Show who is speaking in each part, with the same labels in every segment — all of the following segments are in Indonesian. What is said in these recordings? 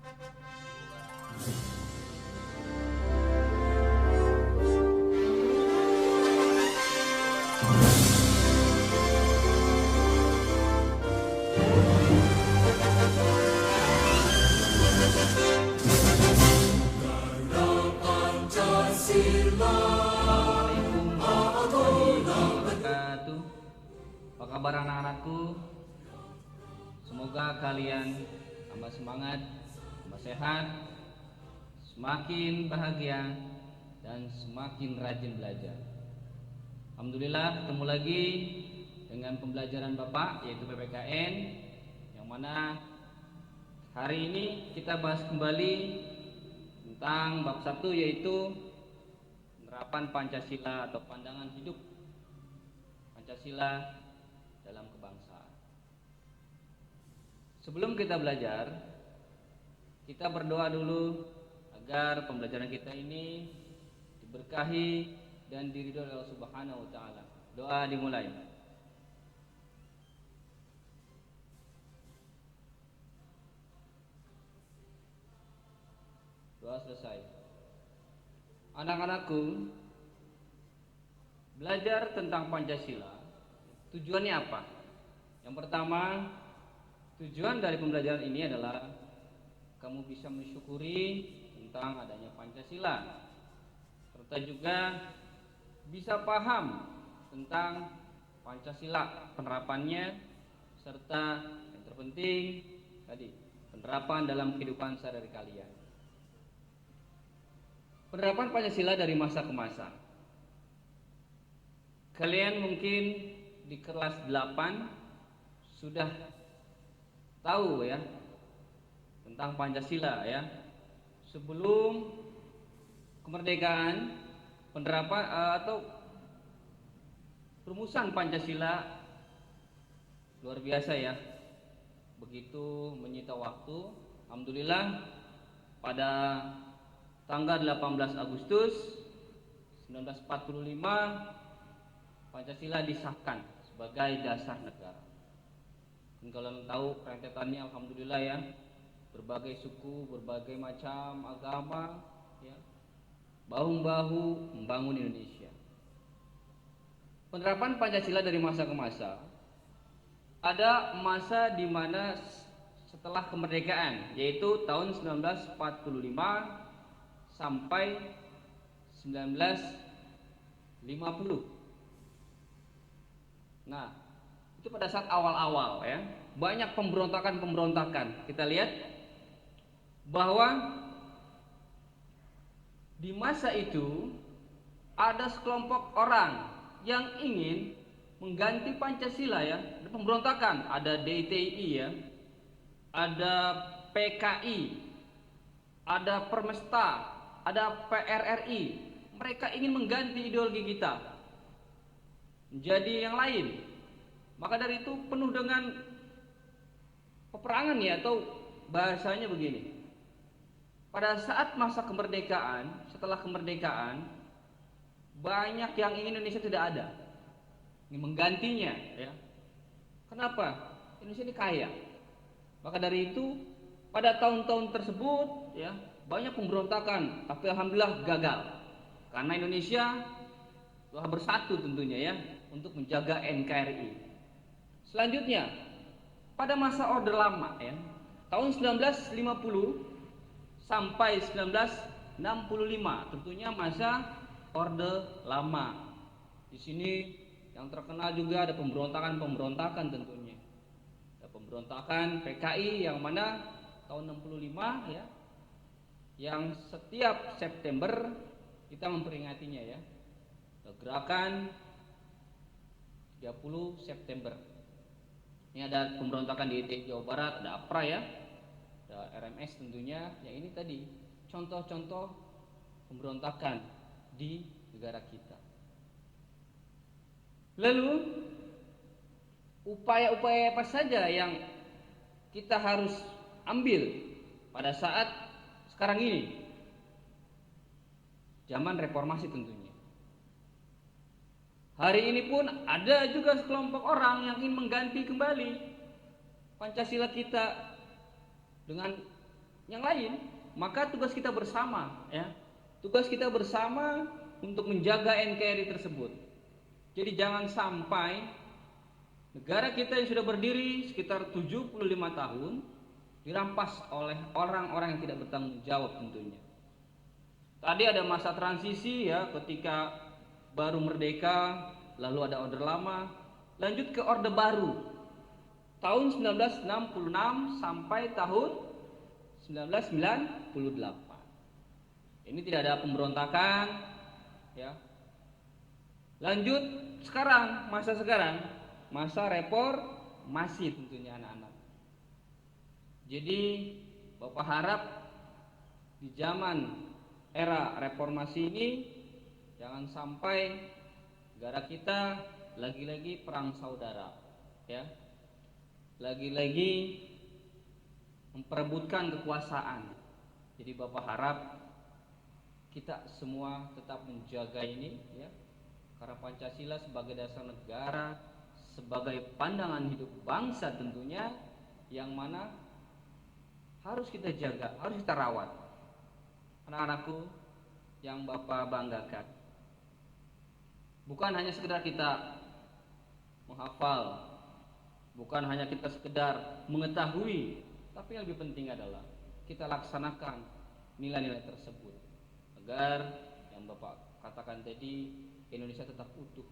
Speaker 1: Assalamualaikum warahmatullahi wabarakatuh. Apa kabar anak-anakku? Semoga kalian tambah semangat, tambah sehat, semakin bahagia, dan semakin rajin belajar. Alhamdulillah ketemu lagi dengan pembelajaran Bapak yaitu PPKN, yang mana hari ini kita bahas kembali tentang bab 1 yaitu penerapan Pancasila atau pandangan hidup Pancasila dalam kebangsaan. Sebelum kita belajar, kita berdoa dulu agar pembelajaran kita ini diberkahi dan diridhoi oleh Allah Subhanahu wa taala. Doa dimulai. Doa selesai. Anak-anakku, belajar tentang Pancasila tujuannya apa? Yang pertama, tujuan dari pembelajaran ini adalah kamu bisa mensyukuri tentang adanya Pancasila, serta juga bisa paham tentang Pancasila, penerapannya, serta yang terpenting tadi, penerapan dalam kehidupan sehari-hari kalian. Penerapan Pancasila dari masa ke masa. Kalian mungkin di kelas 8 sudah tahu ya tentang Pancasila ya. Sebelum kemerdekaan, penerapan atau perumusan Pancasila luar biasa ya. Begitu menyita waktu. Alhamdulillah pada tanggal 18 Agustus 1945 Pancasila disahkan sebagai dasar negara. Dan kalian tahu rentetannya alhamdulillah ya, berbagai suku, berbagai macam agama ya, bahu-bahu membangun Indonesia. Penerapan Pancasila dari masa ke masa. Ada masa di mana setelah kemerdekaan, yaitu tahun 1945 sampai 1950. Nah, itu pada saat awal-awal ya, banyak pemberontakan. Kita lihat bahwa di masa itu ada sekelompok orang yang ingin mengganti Pancasila ya, ada pemberontakan, ada DITI ya, ada PKI, ada Permesta, ada PRRI. Mereka ingin mengganti ideologi kita menjadi yang lain. Maka dari itu penuh dengan peperangan ya, atau bahasanya begini. Pada saat masa kemerdekaan, setelah kemerdekaan, banyak yang ingin Indonesia tidak ada, ingin menggantinya ya. Kenapa? Indonesia ini kaya. Maka dari itu pada tahun-tahun tersebut ya, banyak pemberontakan, tapi alhamdulillah gagal. Karena Indonesia telah bersatu tentunya ya untuk menjaga NKRI. Selanjutnya, pada masa Orde Lama ya, tahun 1950 sampai 1965, tentunya masa Orde Lama. Di sini yang terkenal juga ada pemberontakan tentunya. Ada pemberontakan PKI yang mana tahun 65 ya, yang setiap September kita memperingatinya ya, gerakan 30 September. Ini ada pemberontakan di Jawa Barat, ada APRA ya, ada RMS tentunya. Yang ini tadi contoh-contoh pemberontakan di negara kita. Lalu upaya-upaya apa saja yang kita harus ambil pada saat sekarang ini, zaman reformasi tentunya. Hari ini pun ada juga sekelompok orang yang ingin mengganti kembali Pancasila kita dengan yang lain. Maka tugas kita bersama, ya. Tugas kita bersama untuk menjaga NKRI tersebut. Jadi jangan sampai negara kita yang sudah berdiri sekitar 75 tahun dirampas oleh orang-orang yang tidak bertanggung jawab tentunya. Tadi ada masa transisi, ya, ketika baru merdeka, lalu ada orde lama, lanjut ke orde baru tahun 1966 sampai tahun 1998. Ini tidak ada pemberontakan, ya. Lanjut sekarang, masa reformasi tentunya anak-anak. Jadi Bapak harap di zaman era reformasi ini jangan sampai negara kita lagi-lagi perang saudara, ya. Lagi-lagi memperebutkan kekuasaan. Jadi Bapak harap kita semua tetap menjaga ini, ya. Karena Pancasila sebagai dasar negara, sebagai pandangan hidup bangsa tentunya, yang mana harus kita jaga, harus kita rawat. Anak-anakku yang Bapak banggakan, bukan hanya sekedar kita menghafal, bukan hanya kita sekedar mengetahui, tapi yang lebih penting adalah kita laksanakan nilai-nilai tersebut agar yang Bapak katakan tadi, Indonesia tetap utuh,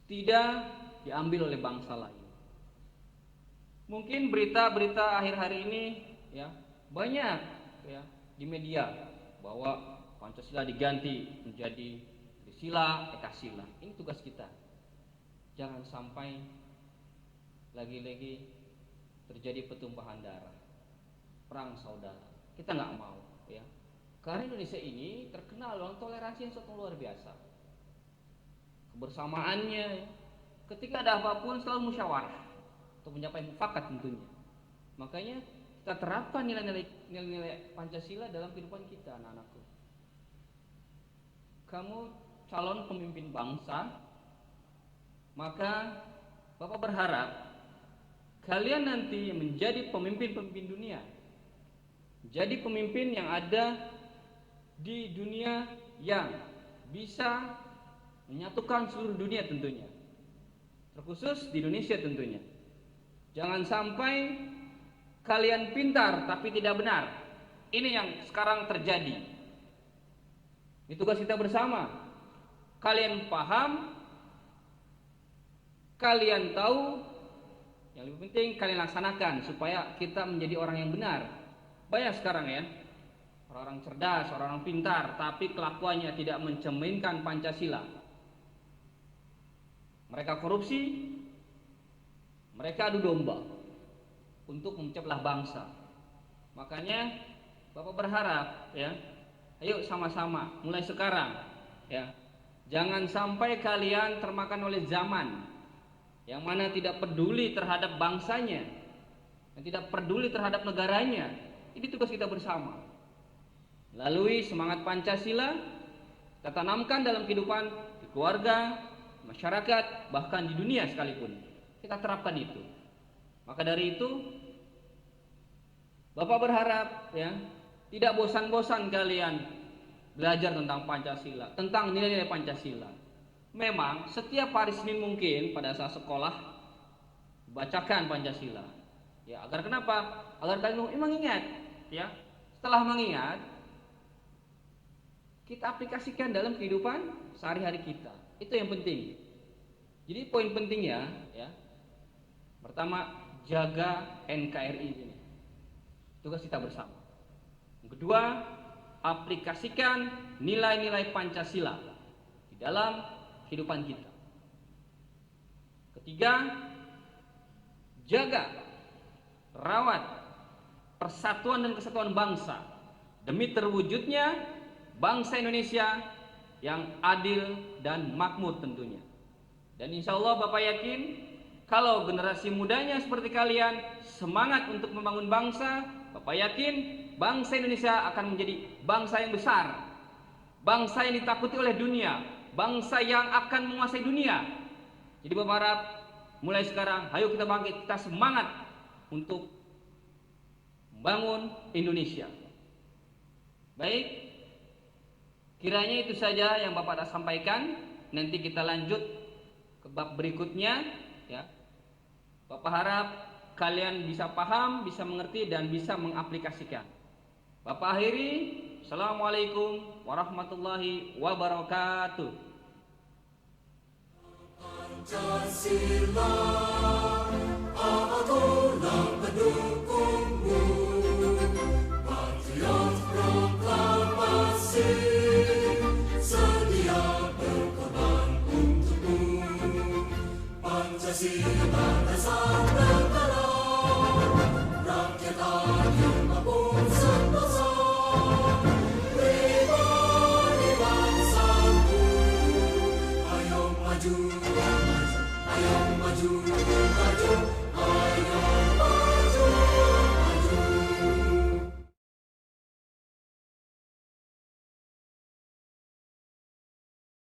Speaker 1: tidak diambil oleh bangsa lain. Mungkin berita-berita akhir hari ini, ya, banyak, ya, di media bahwa Pancasila diganti menjadi Trisila, Ekasila. Ini tugas kita. Jangan sampai lagi-lagi terjadi pertumpahan darah, perang saudara. Kita nggak mau, ya. Karena Indonesia ini terkenal dengan toleransi yang sangat luar biasa. Kebersamaannya, ya. Ketika ada apapun selalu musyawarah untuk mencapai mufakat tentunya. Makanya kita terapkan nilai-nilai Pancasila dalam kehidupan kita, anak-anakku. Kamu calon pemimpin bangsa, maka Bapak berharap kalian nanti menjadi pemimpin-pemimpin dunia, jadi pemimpin yang ada di dunia yang bisa menyatukan seluruh dunia tentunya, terkhusus di Indonesia tentunya. Jangan sampai kalian pintar tapi tidak benar. Ini yang sekarang terjadi. Ini tugas kita bersama. Kalian paham, kalian tahu, yang lebih penting kalian laksanakan supaya kita menjadi orang yang benar. Banyak sekarang, ya, orang-orang cerdas, orang-orang pintar, tapi kelakuannya tidak mencerminkan Pancasila. Mereka korupsi, mereka adu domba untuk memecah belah bangsa. Makanya Bapak berharap, ya, ayo sama-sama mulai sekarang, ya, jangan sampai kalian termakan oleh zaman yang mana tidak peduli terhadap bangsanya, yang tidak peduli terhadap negaranya. Ini tugas kita bersama. Melalui semangat Pancasila kita tanamkan dalam kehidupan di keluarga, masyarakat, bahkan di dunia sekalipun. Kita terapkan itu. Maka dari itu Bapak berharap, ya, tidak bosan-bosan kalian belajar tentang Pancasila, tentang nilai-nilai Pancasila. Memang setiap hari Senin mungkin pada saat sekolah bacakan Pancasila. Ya, agar kenapa? Agar kalian mengingat, ya. Setelah mengingat, kita aplikasikan dalam kehidupan sehari-hari kita. Itu yang penting. Jadi poin pentingnya, ya, pertama, jaga NKRI ini. Tugas kita bersama. Yang kedua, aplikasikan nilai-nilai Pancasila di dalam kehidupan kita. Ketiga, jaga, rawat persatuan dan kesatuan bangsa demi terwujudnya bangsa Indonesia yang adil dan makmur tentunya. Dan insya Allah Bapak yakin kalau generasi mudanya seperti kalian semangat untuk membangun bangsa, Bapak yakin bangsa Indonesia akan menjadi bangsa yang besar, bangsa yang ditakuti oleh dunia, bangsa yang akan menguasai dunia. Jadi Bapak harap mulai sekarang, ayo kita bangkit, kita semangat untuk bangun Indonesia. Baik, kiranya itu saja yang Bapak dah sampaikan. Nanti kita lanjut ke bab berikutnya, ya. Bapak harap kalian bisa paham, bisa mengerti, dan bisa mengaplikasikan. Bapak akhiri. Assalamualaikum warahmatullahi wabarakatuh. Pancasila, aturan pendukungmu, patriot proklamasi, sedia berkorban untukmu. Pancasila dasar negara, rakyat adil maupun sentosa, pribadi bangsaku. Ayo maju, ayo maju.